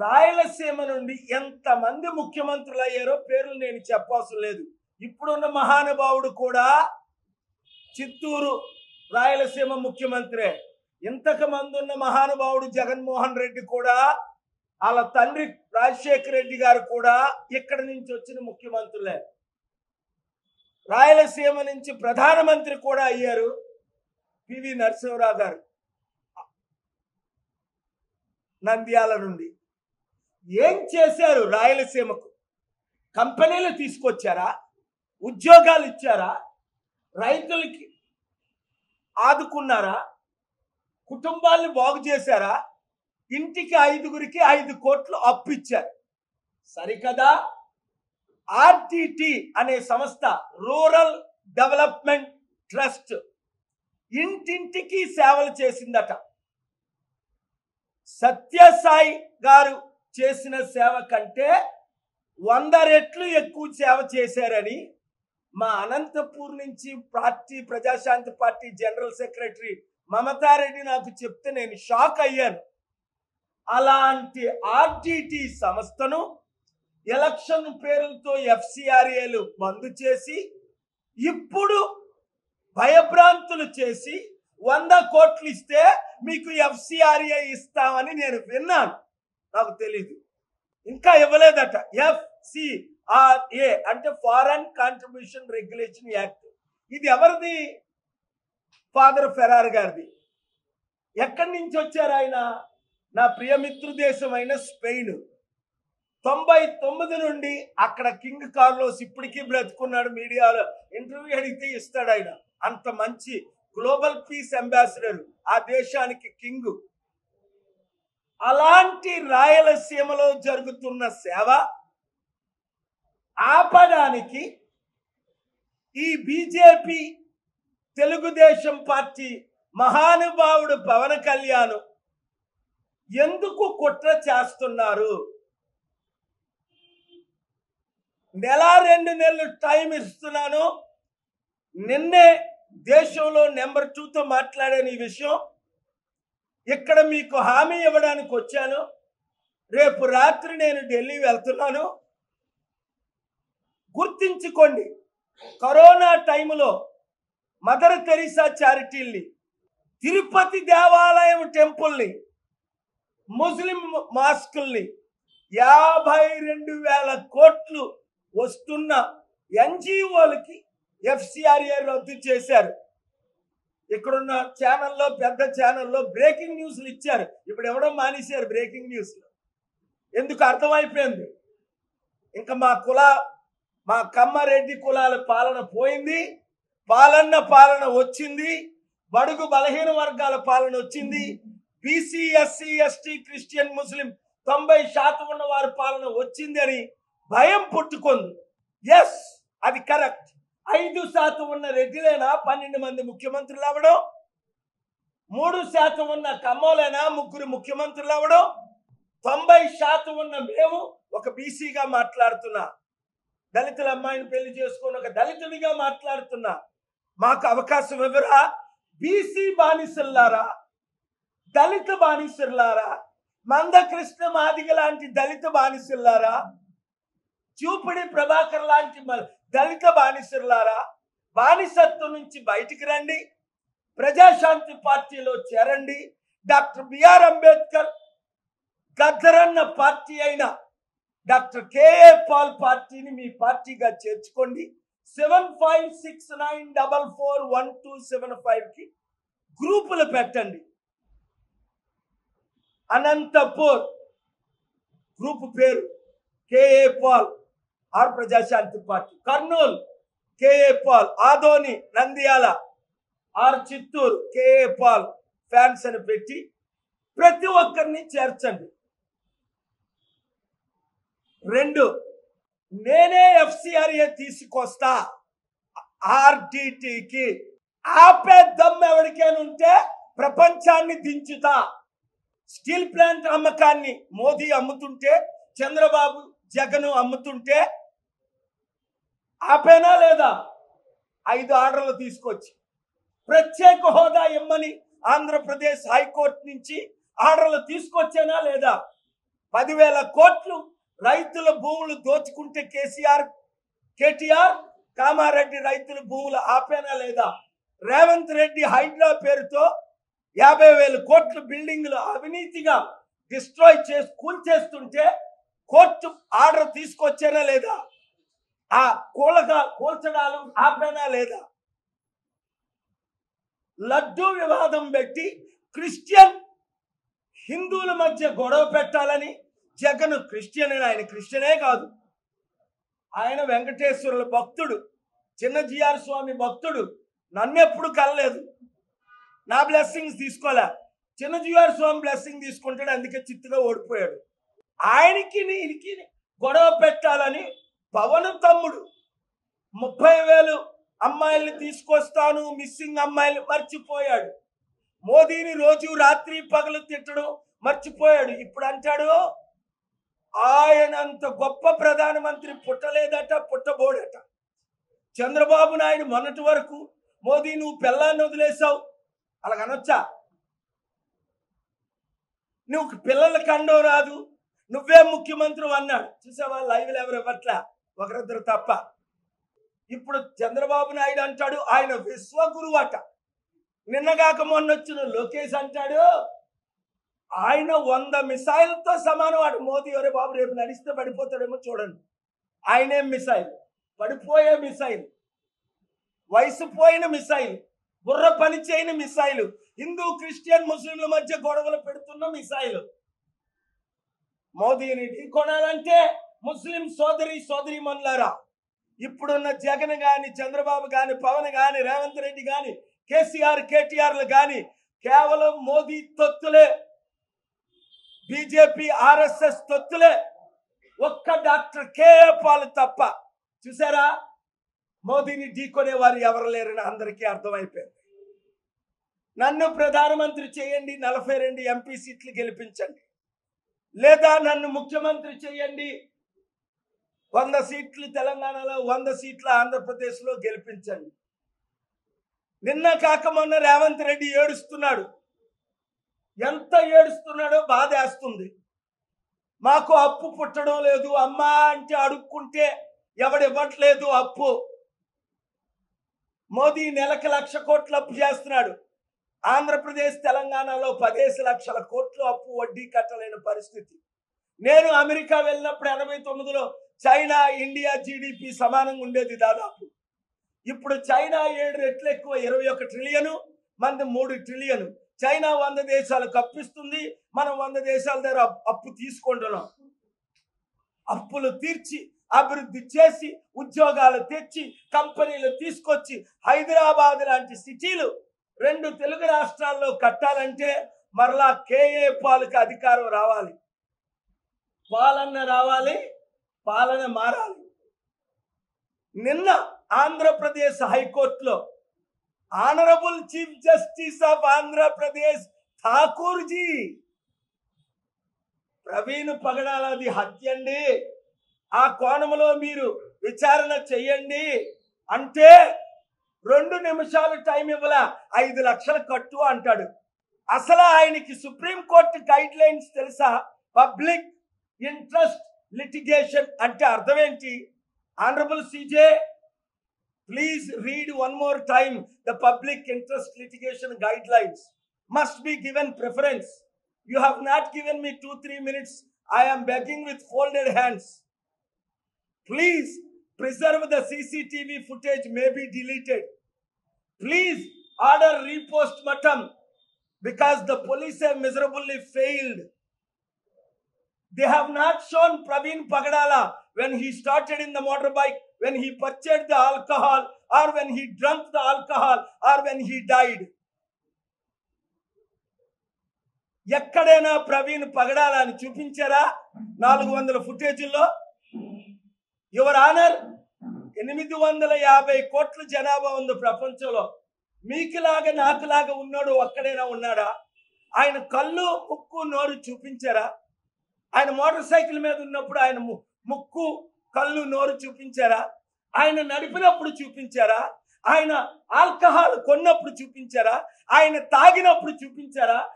రాయలసీమ నుండి ఎంతమంది ముఖ్యమంత్రులు అయ్యారో పేర్లు నేను చెప్పవసరం లేదు. ఇప్పుడున్న మహానుభావుడు కూడా చిత్తూరు రాయలసీమ ముఖ్యమంత్రే. ఇంతకు మంది ఉన్న మహానుభావుడు జగన్మోహన్ రెడ్డి కూడా, వాళ్ళ తండ్రి రాజశేఖర రెడ్డి గారు కూడా ఇక్కడి నుంచి వచ్చిన ముఖ్యమంత్రులే. రాయలసీమ నుంచి ప్రధానమంత్రి కూడా అయ్యారు పివి నరసింహరావు గారు నంద్యాల నుండి. ఏం చేశారు రాయలసీమకు? కంపెనీలు తీసుకొచ్చారా? ఉద్యోగాలు ఇచ్చారా? రైతులకి ఆదుకున్నారా? కుటుంబాలను బాగు చేశారా? ఇంటికి 5గురికి 5 కోట్లు అప్పు ఇచ్చారు. సరికదా? ఆర్టీటీ అనే సంస్థ, రూరల్ డెవలప్మెంట్ ట్రస్ట్, ఇంటింటికి సేవలు చేసిందట. సత్యసాయి గారు చేసిన సేవ కంటే 100 రెట్లు ఎక్కువ సేవ చేశారని మా అనంతపూర్ నుంచి Praja Shanti party general secretary Mamata Reddy నాకు చెప్తే నేను షాక్ అయ్యాను. అలాంటి ఆర్టీటీ సంస్థను ఎలక్షన్ పేరుతో ఎఫ్సిఆర్ఏలు బంద్ చేసి ఇప్పుడు భయభ్రాంతులు చేసి 100 కోట్లు ఇస్తే మీకు ఎఫ్సిఆర్ఏ ఇస్తామని నేను విన్నాను. నాకు తెలీదు, ఇంకా ఇవ్వలేదట. ఎఫ్సిఆర్ఏ అంటే ఫారెన్ కాంట్రిబ్యూషన్ రెగ్యులేషన్ యాక్ట్. ఇది ఎవరిది? ఫాదర్ ఫెరార్ గారిది. ఎక్కడి నుంచి వచ్చారు ఆయన? నా ప్రియమిత్రు దేశమైన స్పెయిన్. 99 నుండి అక్కడ కింగ్ కార్లోస్ ఇప్పటికీ బ్రతుకున్నాడు. మీడియాలో ఇంటర్వ్యూ అడిగితే ఇస్తాడు ఆయన. అంత మంచి గ్లోబల్ పీస్ అంబాసిడర్ ఆ దేశానికి కింగ్. అలాంటి రాయలసీమలో జరుగుతున్న సేవ ఆపడానికి ఈ బీజేపీ తెలుగుదేశం పార్టీ మహానుభావుడు పవన్ కళ్యాణ్ ఎందుకు కుట్ర చేస్తున్నారు? నెల 2 నెలలు టైం ఇస్తున్నాను. నిన్నే దేశంలో నెంబర్ 2తో మాట్లాడాను ఈ విషయం. ఇక్కడ మీకు హామీ ఇవ్వడానికి వచ్చాను. రేపు రాత్రి నేను ఢిల్లీ వెళ్తున్నాను. గుర్తించుకోండి, కరోనా టైంలో మదర్ తెరీసా చారిటీల్ని, తిరుపతి దేవాలయం టెంపుల్ని, ముస్లిం మాస్కుల్ని 52,000 కోట్లు వస్తున్న ఎన్జిఓలకి ఎఫ్సిఆర్ఏ రద్దు చేశారు. ఇక్కడున్న ఛానల్లో, పెద్ద ఛానల్లో బ్రేకింగ్ న్యూస్లు ఇచ్చారు. ఇప్పుడు ఎవడో మానేశారు బ్రేకింగ్ న్యూస్లు. ఎందుకు? అర్థమైపోయింది. ఇంకా మా కమ్మారెడ్డి కులాల పాలన పోయింది. పాలన వచ్చింది. బడుగు బలహీన వర్గాల పాలన వచ్చింది. బీసీ, ఎస్సీ, ఎస్టీ, క్రిస్టియన్, ముస్లిం 90% ఉన్న వారి పాలన వచ్చింది అని భయం పుట్టుకుంది. ఎస్, అది కరెక్ట్. 5% ఉన్న రెడ్డిలేనా 12 మంది ముఖ్యమంత్రులు అవ్వడం? 3% ఉన్న కమ్మోలేనా 3 ముఖ్యమంత్రులు అవ్వడం? 90% ఉన్న మేము ఒక బీసీగా మాట్లాడుతున్నా, దళితుల అమ్మాయిని పెళ్లి చేసుకుని ఒక దళితుడిగా మాట్లాడుతున్నా. మాకు అవకాశం ఇవ్వరా? బీసీ బానిసల్లారా, దళిత బానిసల్లారా, మందకృష్ణ మాదిగ లాంటి దళిత బానిసల్లారా, చూపుడి ప్రభాకర్ లాంటి దళిత బానిసల్లారా, బానిసత్వం నుంచి బయటికి రండి. ప్రజాశాంతి పార్టీలో చేరండి. డాక్టర్ బిఆర్ అంబేద్కర్ గద్దరన్న పార్టీ అయిన డాక్టర్ కేఏ పాల్ పార్టీని మీ పార్టీగా చేర్చుకోండి. 7569441275కి గ్రూపులు పెట్టండి. అనంతపూర్ గ్రూప్ పేరు K A Paul or Prajashanti party. Kurnool K A Paul, Adoni, Nandyal or Chittoor K A Paul fans అని పెట్టి ప్రతి ఒక్కరిని చేర్చండి. 2, నేనే ఎఫ్సిఆర్ఏ తీసుకొస్తా ఆర్టీటీకి. ఆపే దమ్ము ఎవరికైనా ఉంటే ప్రపంచాన్ని దించుతా. స్టీల్ ప్లాంట్ అమ్మకాన్ని మోదీ అమ్ముతుంటే, చంద్రబాబు జగన్ అమ్ముతుంటే ఆపేనా లేదా? 5 ఆర్డర్లు తీసుకొచ్చి ప్రత్యేక హోదా ఇమ్మని ఆంధ్రప్రదేశ్ హైకోర్టు నుంచి ఆర్డర్లు తీసుకొచ్చేనా లేదా? 10,000 కోట్లు రైతుల భూములు దోచుకుంటే కేటీఆర్ కామారెడ్డి రైతుల భూములు ఆపేనా లేదా? రేవంత్ రెడ్డి హైడ్రా పేరుతో 50,000 కోట్ల బిల్డింగ్లు అవినీతిగా డిస్ట్రాయ్ చేసి కూల్చేస్తుంటే కోర్టు ఆర్డర్ తీసుకొచ్చేనా లేదా? ఆ కూల్చడాలు ఆపేనా లేదా? లడ్డూ వివాదం పెట్టి క్రిస్టియన్ హిందువుల మధ్య గొడవ పెట్టాలని జగన్ క్రిస్టియన్, ఆయన క్రిస్టియనే కాదు, ఆయన వెంకటేశ్వరుల భక్తుడు, చిన్న జిఆర్ స్వామి భక్తుడు. నన్ను ఎప్పుడు కలలేదు, నా బ్లెస్సింగ్స్ తీసుకోలే, చిన్న జిఆర్ స్వామి బ్లెస్సింగ్ తీసుకుంటాడు, అందుకే చిత్తుగా ఓడిపోయాడు. ఆయనకి ఈయనకి గొడవ పెట్టాలని పవన్ తమ్ముడు 30,000 అమ్మాయిల్ని తీసుకొస్తాను, మిస్సింగ్ అమ్మాయిలు మర్చిపోయాడు. మోదీని రోజు రాత్రి పగలు తిట్టడం మర్చిపోయాడు. ఇప్పుడు అంటాడు ఆయనంత గొప్ప ప్రధానమంత్రి పుట్టలేదట, పుట్టబోడట. చంద్రబాబు నాయుడు మొన్నటి వరకు మోదీ నువ్వు పిల్లాన్ని వదిలేసావు అలాగనొచ్చా? నువ్వు పిల్లల కండో రాదు, నువ్వే ముఖ్యమంత్రి అన్నాడు. చూసావా? లైవ్లు ఎవరు ఇవ్వట్లా, ఒకరిద్దరు తప్ప. ఇప్పుడు చంద్రబాబు నాయుడు అంటాడు ఆయన విశ్వగురువు అట. నిన్నగాక మొన్నొచ్చిన లోకేష్ అంటాడు ఆయన 100 మిసైల్తో సమానం అటు. మోదీ ఎవరే బాబు రేపు నడిస్తే పడిపోతాడేమో చూడండి. ఆయనేం మిసైల్, పడిపోయే మిసైల్, వయసు పోయిన మిసైల్, బుర్ర పని చేయని మిసైల్, హిందూ క్రిస్టియన్ ముస్లింల మధ్య గొడవలు పెడుతున్న మిసైల్. మోదీని ఢీకొనాలంటే ముస్లిం సోదరీమణులారా, ఇప్పుడున్న జగన్ గాని, చంద్రబాబు గాని, పవన్ గాని, రేవంత్ రెడ్డి గాని, కేటీఆర్లు గాని కేవలం మోదీ తొత్తులే, బీజేపీ ఆర్ఎస్ఎస్ తొత్తులే. ఒక్క డాక్టర్ కేఏ పాల్ తప్ప. చూసారా? మోదీని ఢీకొనే వారు ఎవరు లేరని అందరికీ అర్థమైపోయింది. నన్ను ప్రధానమంత్రి చేయండి, 42 ఎంపీ సీట్లు గెలిపించండి, లేదా నన్ను ముఖ్యమంత్రి చేయండి, 100 సీట్లు తెలంగాణలో, 100 సీట్లు ఆంధ్రప్రదేశ్లో గెలిపించండి. నిన్న కాక మొన్న రేవంత్ రెడ్డి ఏడుస్తున్నాడు. ఎంత ఏడుస్తున్నాడో బాధేస్తుంది. మాకు అప్పు పుట్టడం లేదు, అమ్మా అంటే అడుక్కుంటే ఎవడివ్వట్లేదు అప్పు. మోదీ నెలకు 1,00,000 కోట్లు అప్పు చేస్తున్నాడు. ఆంధ్రప్రదేశ్ తెలంగాణలో 15 లక్షల కోట్లు అప్పు, వడ్డీ కట్టలేని పరిస్థితి. నేను అమెరికా వెళ్ళినప్పుడు 89లో చైనా ఇండియా జీడిపి సమానంగా ఉండేది దాదాపు. ఇప్పుడు చైనా 7 రెట్లు ఎక్కువ, 21 ట్రిలియన్, మనది 3 ట్రిలియన్. చైనా 100 దేశాలకు అప్పిస్తుంది, మనం 100 దేశాల దగ్గర అప్పు తీసుకుంటున్నాం. అప్పులు తీర్చి, అభివృద్ధి చేసి, ఉద్యోగాలు తెచ్చి, కంపెనీలు తీసుకొచ్చి, హైదరాబాద్ లాంటి సిటీలు 2 తెలుగు రాష్ట్రాల్లో కట్టాలంటే మరలా కేఏ పాల్కి అధికారం రావాలి, పాలన రావాలి, పాలన మారాలి. నిన్న ఆంధ్రప్రదేశ్ హైకోర్టులో honourable chief justice of Andhra Pradesh Thakurji Praveen పగడాలది హత్య అండి, ఆ కోణంలో మీరు విచారణ చెయ్యండి అంటే 2 నిమిషాలు టైం ఇవ్వాల, 5 లక్షలు కట్టు అంటాడు. అసలు ఆయనకి సుప్రీంకోర్టు గైడ్ లైన్స్ తెలుసా? పబ్లిక్ ఇంట్రెస్ట్ లిటిగేషన్ అంటే అర్థం ఏంటి? Honourable CJ, please read one more time the public interest litigation guidelines. Must be given preference. You have not given me 2-3 minutes. I am begging with folded hands. Please preserve the CCTV footage, may be deleted. Please order repost-mortem because the police have miserably failed. They have not shown Praveen Pagadala when he started in the motorbike, when he purchased the alcohol, or when he drank the alcohol, or when he died. ఎక్కడైనా ప్రవీణ్ పగడాల అని చూపించారా 400 ఫుటేజీల్లో? Your honour, 850 కోట్ల జనాభా ఉంది ప్రపంచంలో. మీకులాగా నాకులాగా ఉన్నాడు ఒక్కడైనా ఉన్నాడా? ఆయన కళ్ళు, ముక్కు, నోరు చూపించారా? ఆయన మోటార్ సైకిల్ మీద ఉన్నప్పుడు ఆయన ముక్కు, కళ్ళు, నోరు చూపించారా? ఆయన నడిపినప్పుడు చూపించారా? ఆయన ఆల్కహాల్ కొన్నప్పుడు చూపించారా? ఆయన తాగినప్పుడు చూపించారా?